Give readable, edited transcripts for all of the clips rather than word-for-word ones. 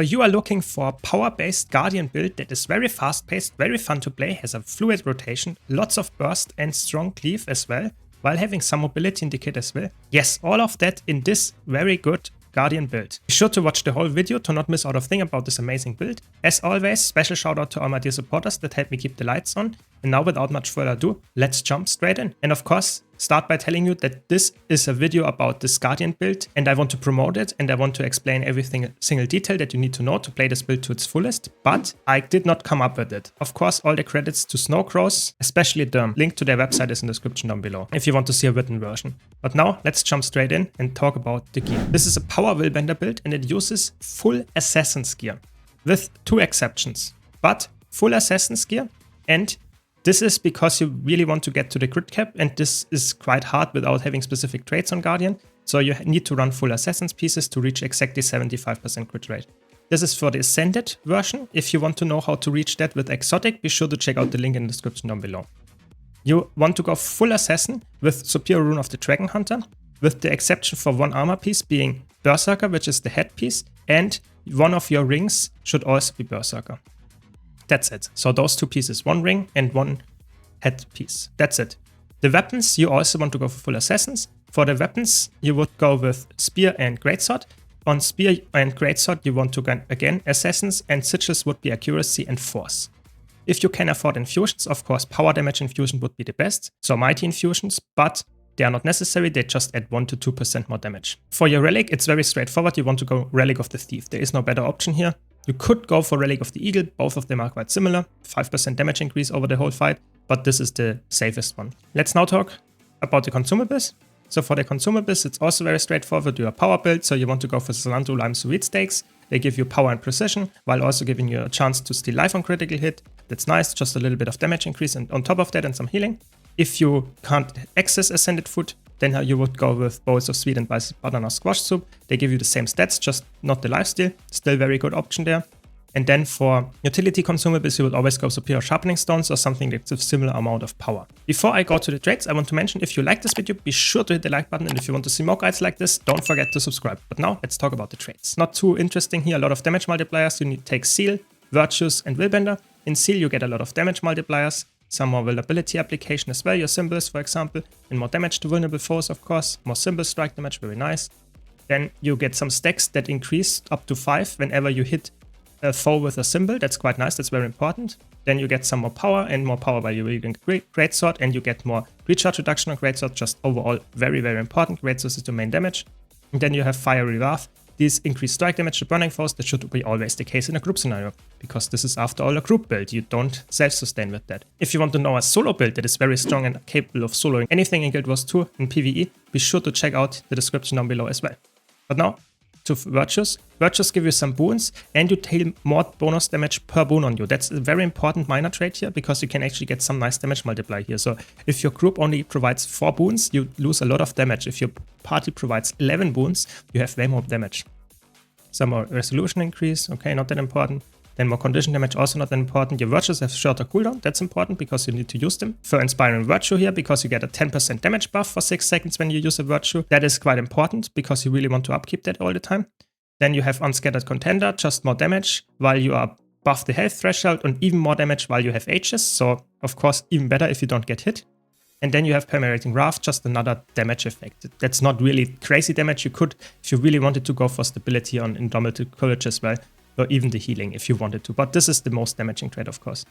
So you are looking for a power-based Guardian build that is very fast-paced, very fun to play, has a fluid rotation, lots of burst and strong cleave as well, while having some mobility in the kit as well. Yes, all of that in this very good Guardian build. Be sure to watch the whole video to not miss out a thing about this amazing build. As always, special shout out to all my dear supporters that help me keep the lights on. And now without much further ado, let's jump straight in. And of course, start by telling you that this is a video about this Guardian build and I want to promote it and I want to explain everything single detail that you need to know to play this build to its fullest, but I did not come up with it. Of course, all the credits to Snowcrows, especially Derm. Link to their website is in the description down below if you want to see a written version. But now let's jump straight in and talk about the gear. This is a power Willbender build and it uses full Assassin's gear with 2 exceptions, but full Assassin's gear, and this is because you really want to get to the crit cap, and this is quite hard without having specific traits on Guardian, so you need to run full Assassin's pieces to reach exactly 75% crit rate. This is for the Ascended version. If you want to know how to reach that with Exotic, be sure to check out the link in the description down below. You want to go full Assassin with Superior Rune of the Dragon Hunter, with the exception for 1 armor piece being Berserker, which is the headpiece, and one of your rings should also be Berserker. That's it. So those 2 pieces, 1 ring and 1 headpiece. That's it. The weapons, you also want to go for full Assassins. For the weapons, you would go with Spear and Greatsword. On Spear and Greatsword, you want to go again Assassins, and Sigils would be Accuracy and Force. If you can afford infusions, of course, power damage infusion would be the best. So mighty infusions, but they are not necessary, they just add 1 to 2% more damage. For your relic, it's very straightforward. You want to go Relic of the Thief. There is no better option here. You could go for Relic of the Eagle, both of them are quite similar, 5% damage increase over the whole fight, but this is the safest one. Let's now talk about the consumables. So for the consumables, it's also very straightforward. You are power build, so you want to go for Cilantro Lime Sweet Stakes. They give you power and precision, while also giving you a chance to steal life on critical hit. That's nice, just a little bit of damage increase and on top of that and some healing. If you can't access Ascended Food, then you would go with Bowls of Sweet and Banana Squash Soup. They give you the same stats, just not the lifesteal. Still very good option there. And then for utility consumables, you would always go Superior Sharpening Stones or something that's a similar amount of power. Before I go to the trades, I want to mention if you like this video, be sure to hit the like button. And if you want to see more guides like this, don't forget to subscribe. But now let's talk about the trades. Not too interesting here, a lot of damage multipliers. You need to take Seal, Virtues and Willbender. In Seal, you get a lot of damage multipliers. Some more vulnerability application as well, your symbols for example, and more damage to vulnerable foes of course, more symbol strike damage, very nice. Then you get some stacks that increase up to 5 whenever you hit a foe with a symbol, that's quite nice, that's very important. Then you get some more power and more power while you're using Greatsword, and you get more recharge reduction on Greatsword, just overall very important. Greatsword is the main damage. And then you have Fiery Wrath. These increase strike damage to burning foes. That should be always the case in a group scenario, because this is after all a group build. You don't self-sustain with that. If you want to know a solo build that is very strong and capable of soloing anything in Guild Wars 2 in PvE, be sure to check out the description down below as well. But now to Virtues. Virtues give you some boons and you deal more bonus damage per boon on you. That's a very important minor trait here, because you can actually get some nice damage multiplier here. So if your group only provides 4 boons, you lose a lot of damage. If your party provides 11 boons, you have way more damage. Some more resolution increase, okay, not that important. Then more condition damage, also not that important. Your virtues have shorter cooldown, that's important because you need to use them. For Inspiring Virtue here, because you get a 10% damage buff for 6 seconds when you use a virtue. That is quite important because you really want to upkeep that all the time. Then you have Unscattered Contender, just more damage while you are above the health threshold, and even more damage while you have Aegis. So of course even better if you don't get hit. And then you have Permeating Wrath, just another damage effect. That's not really crazy damage. You could, if you really wanted to, go for stability on Indomitable Courage as well, or even the healing if you wanted to. But this is the most damaging trait, of course.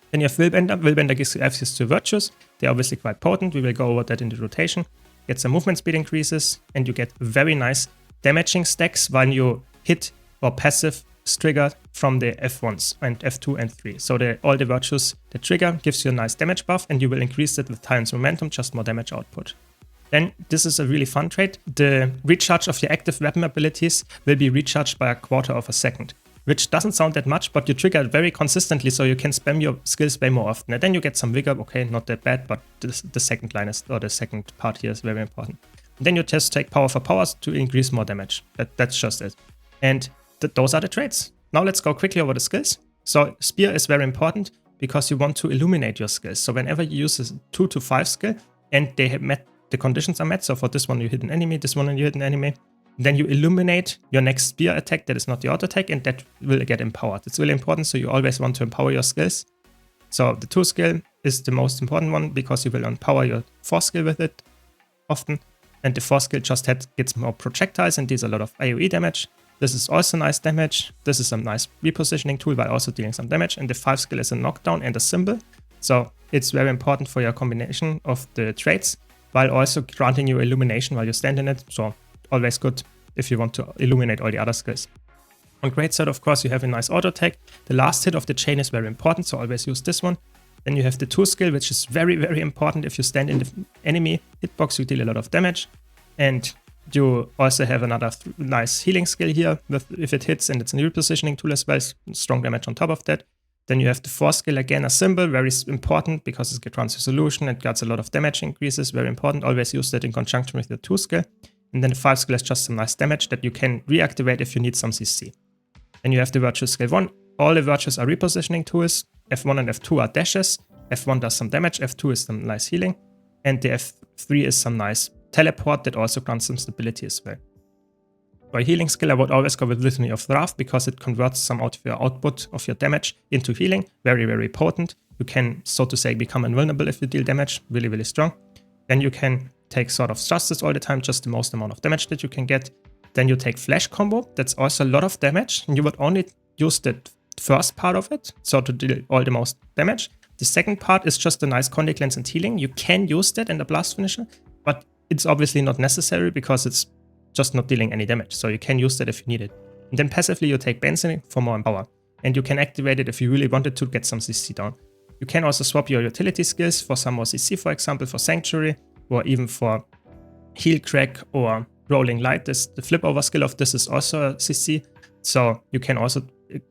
Then you have Willbender. Willbender gives you access to virtues. They're obviously quite potent. We will go over that in the rotation. Get some movement speed increases, and you get very nice damaging stacks when you hit or passive trigger from the F1s and F2 and 3. So all the virtues that trigger gives you a nice damage buff, and you will increase it with Tyrant's Momentum, just more damage output. Then this is a really fun trait. The recharge of your active weapon abilities will be recharged by 1/4 of a second, which doesn't sound that much, but you trigger it very consistently, so you can spam your skills way more often. And then you get some vigor, okay, not that bad, but the second line is, or the second part here is very important. And then you just take power for powers to increase more damage. That's just it. And those are the traits. Now let's go quickly over the skills. So Spear is very important because you want to illuminate your skills. So whenever you use a 2 to 5 skill and they have met, the conditions are met, so for this one you hit an enemy, this one you hit an enemy, Then you illuminate your next spear attack that is not the auto attack, and that will get empowered. It's really important, so you always want to empower your skills. So the 2 skill is the most important one because you will empower your 4 skill with it often. And the 4 skill just gets more projectiles and deals a lot of AoE damage. This is also nice damage. This is a nice repositioning tool while also dealing some damage. And the 5 skill is a knockdown and a symbol. So it's very important for your combination of the traits while also granting you illumination while you stand in it. So always good if you want to illuminate all the other skills. On greatsword, of course, you have a nice auto attack. The last hit of the chain is very important, so always use this one. Then you have the 2 skill, which is very, very important. If you stand in the enemy hitbox, you deal a lot of damage. And you also have another nice healing skill here if it hits, and it's a repositioning tool as well. Strong damage on top of that. Then you have the 4 skill, again a symbol, very important because it grants resolution and gets a lot of damage increases, very important. Always use that in conjunction with the 2 skill. And then the 5 skill is just some nice damage that you can reactivate if you need some CC. Then you have the virtue skill 1. All the virtues are repositioning tools. F1 and F2 are dashes. F1 does some damage, F2 is some nice healing. And the F3 is some nice teleport that also grants some stability as well. For a healing skill, I would always go with Litany of Wrath because it converts some of your output of your damage into healing. Very, very potent. You can, so to say, become invulnerable if you deal damage. Really, really strong. Then you can take Sword of Justice all the time, just the most amount of damage that you can get. Then you take Flash Combo. That's also a lot of damage. And you would only use the first part of it, so to deal all the most damage. The second part is just a nice Conde Cleanse and healing. You can use that in the Blast Finisher, but it's obviously not necessary because it's just not dealing any damage. So you can use that if you need it. And then passively you take Benzene for more power. And you can activate it if you really wanted to get some CC down. You can also swap your utility skills for some more CC, for example, for Sanctuary, or even for Heal Crack or Rolling Light. The flip over skill of this is also a CC. So you can also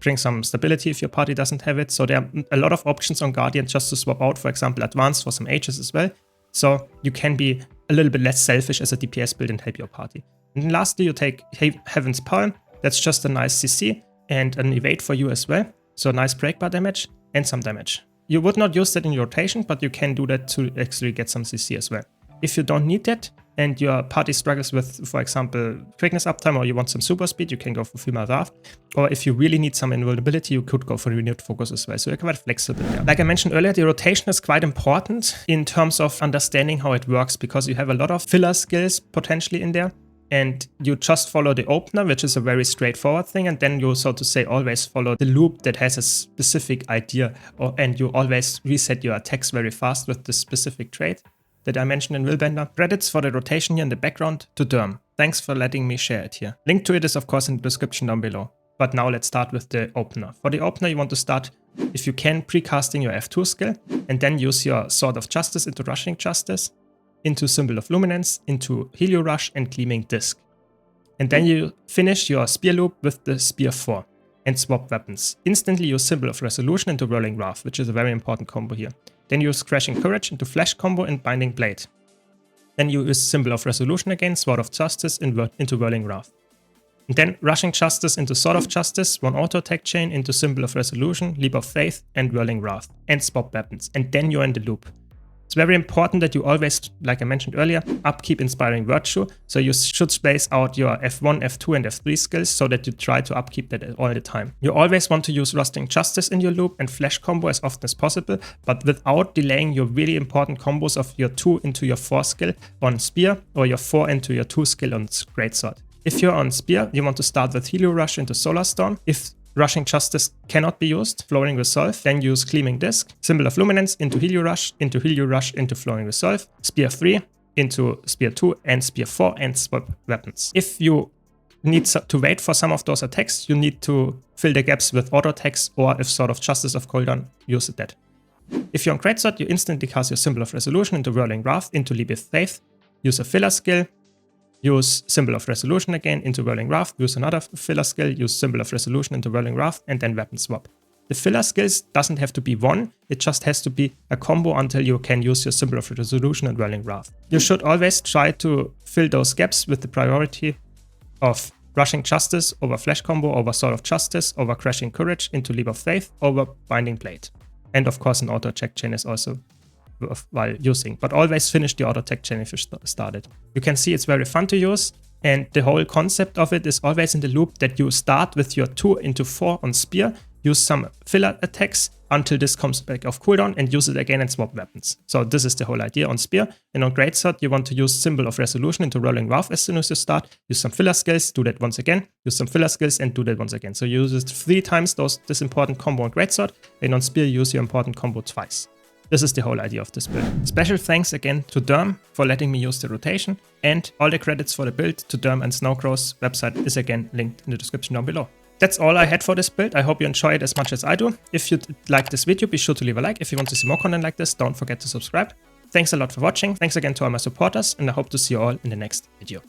bring some stability if your party doesn't have it. So there are a lot of options on Guardian just to swap out, for example, Advanced for some Ages as well. So you can be a little bit less selfish as a DPS build and help your party. And then lastly, you take Heaven's Palm. That's just a nice CC and an evade for you as well. So nice breakbar damage and some damage. You would not use that in your rotation, but you can do that to actually get some CC as well. If you don't need that and your party struggles with, for example, quickness uptime, or you want some super speed, you can go for Female Wrath. Or if you really need some invulnerability, you could go for Renewed Focus as well. So you're quite flexible there. Like I mentioned earlier, the rotation is quite important in terms of understanding how it works, because you have a lot of filler skills potentially in there. And you just follow the opener, which is a very straightforward thing. And then you, so to say, always follow the loop that has a specific idea. And you always reset your attacks very fast with the specific trait that I mentioned in Willbender. Credits for the rotation here in the background to Derm. Thanks for letting me share it here. Link to it is of course in the description down below. But now let's start with the opener. For the opener, you want to start, if you can, precasting your F2 skill, and then use your Sword of Justice into Rushing Justice, into Symbol of Luminance, into Helio Rush and Gleaming Disc. And then you finish your Spear loop with the Spear 4 and swap weapons. Instantly use Symbol of Resolution into Whirling Wrath, which is a very important combo here. Then use Crashing Courage into Flash combo and Binding Blade. Then you use Symbol of Resolution again, Sword of Justice into Whirling Wrath. And then Rushing Justice into Sword of Justice, one auto attack chain into Symbol of Resolution, Leap of Faith and Whirling Wrath, and swap weapons. And then you're in the loop. It's very important that you always, like I mentioned earlier, upkeep Inspiring Virtue. So you should space out your F1, F2 and F3 skills so that you try to upkeep that all the time. You always want to use Rusting Justice in your loop and Flash combo as often as possible, but without delaying your really important combos of your 2 into your 4 skill on Spear or your 4 into your 2 skill on Greatsword. If you're on Spear, you want to start with Helio Rush into Solar Storm. If Rushing Justice cannot be used, Flowing Resolve, then use Gleaming Disc, Symbol of Luminance into Helio Rush, into Flowing Resolve, Spear 3 into Spear 2 and Spear 4 and swap weapons. If you need to wait for some of those attacks, you need to fill the gaps with auto attacks, or if Sword of Justice of cooldown, use that. If you're on Greatsword, you instantly cast your Symbol of Resolution into Whirling Wrath, into Leap of Faith, use a filler skill, use Symbol of Resolution again into Whirling Wrath, use another filler skill, use Symbol of Resolution into Whirling Wrath, and then weapon swap. The filler skills doesn't have to be one, it just has to be a combo until you can use your Symbol of Resolution and Whirling Wrath. You should always try to fill those gaps with the priority of Rushing Justice over Flash combo, over Sword of Justice, over Crashing Courage into Leap of Faith, over Binding Blade. And of course an auto check chain is also while using, but always finish the auto attack chain if you started. You can see it's very fun to use. And the whole concept of it is always in the loop that you start with your 2 into 4 on spear, use some filler attacks until this comes back off cooldown and use it again and swap weapons. So this is the whole idea on spear. And on greatsword, you want to use Symbol of Resolution into Rolling Wrath as soon as you start. Use some filler skills, do that once again. Use some filler skills and do that once again. So you use it 3 times this important combo on greatsword, and on spear you use your important combo twice. This is the whole idea of this build. Special thanks again to Derm for letting me use the rotation, and all the credits for the build to Derm and Snowcrow's website is again linked in the description down below. That's all I had for this build. I hope you enjoy it as much as I do. If you like this video, be sure to leave a like. If you want to see more content like this, don't forget to subscribe. Thanks a lot for watching. Thanks again to all my supporters, and I hope to see you all in the next video.